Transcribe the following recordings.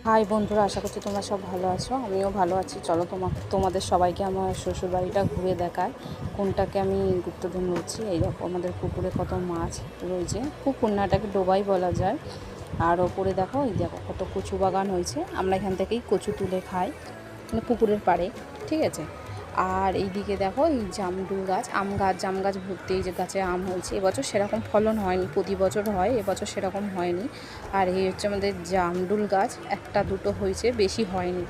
High বন্ধুরা, আশা করছি তোমরা সব ভালো আছো। আমিও ভালো আছি। চলো তোমাদের সবাইকে আমার শ্বশুরবাড়িটা ঘুরে দেখায়, কোনটাকে আমি গুপ্তধন বলছি। এই দেখো আমাদের পুকুরে কত মাছ রয়েছে। পুকুর না, এটাকে ডোবাই বলা যায়। আর ওপরে দেখো, এই দেখো কত কচু বাগান হয়েছে। আমরা এখান থেকেই কচু তুলে খাই, মানে পুকুরের পাড়ে, ঠিক আছে। আর এইদিকে দেখো এই জামরুল গাছ, জাম গাছ ভর্তি, এই যে গাছে আম হয়েছে। এবছর সেরকম ফলন হয়নি, প্রতি বছর হয়, এবছর সেরকম হয়নি। আর এই হচ্ছে আমাদের জামরুল গাছ, একটা দুটো হয়েছে, বেশি হয়নি।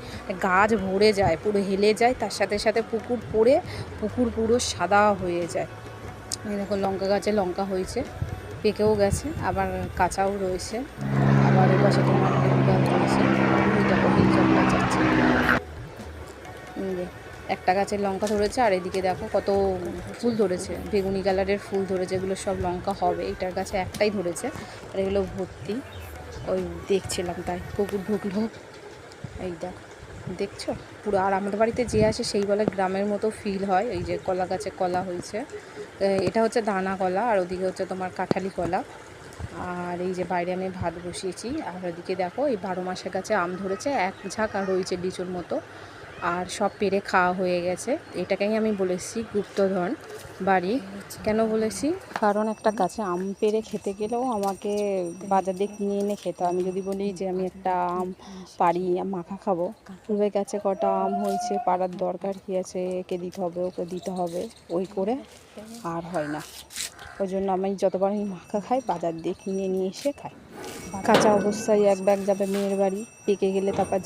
গাছ ভরে যায়, পুরো হেলে যায়, তার সাথে সাথে পুকুর পড়ে পুকুর পুরো সাদা হয়ে যায়। এই দেখো লঙ্কা গাছে লঙ্কা হয়েছে, পেকেও গেছে, আবার কাঁচাও রয়েছে। আবার ওই পাশে তোমার লেবু গাছ রয়েছে। ওই দেখো এই জলটা যাচ্ছে, একটা গাছের লঙ্কা ধরেছে। আর এদিকে দেখো কত ফুল ধরেছে, বেগুনি কালারের ফুল ধরেছে, এগুলো সব লঙ্কা হবে। এটার গাছে একটাই ধরেছে, আর এগুলো ভর্তি। ওই দেখছিলাম, তাই পুকুর ঢুকলো। এই দেখো, দেখছো পুরো। আর আমাদের বাড়িতে যে আসে সেই বলে গ্রামের মতো ফিল হয়। এই যে কলা গাছে কলা হয়েছে, এটা হচ্ছে দানা কলা, আর ওদিকে হচ্ছে তোমার কাঁঠালি কলা। আর এই যে বাইরে আমি ভাত বসিয়েছি। আর ওদিকে দেখো এই 12 মাসের গাছে আম ধরেছে, এক ঝাঁক আর রয়েছে লিচুর মতো। আর সব পেরে খাওয়া হয়ে গেছে। এটাকেই আমি বলেছি গুপ্তধন বাড়ি। কেন বলেছি? কারণ একটা গাছে আম পেরে খেতে গেলেও আমাকে বাজার দিয়ে কিনে এনে খেতে হয়। আমি যদি বলি যে আমি একটা আম পারি, মাখা খাবো, পূর্বের গাছে কটা আম হয়েছে, পাড়ার দরকার কী আছে, একে দিতে হবে ওকে দিতে হবে, ওই করে আর হয় না। ওই জন্য আমি যতবার আমি মাখা খাই, বাজার দিয়ে কিনে নিয়ে এসে খাই। কাঁচা অবস্থায় এক ব্যাগ যাবে মেয়ের বাড়ি, পেকে গেলে তারপর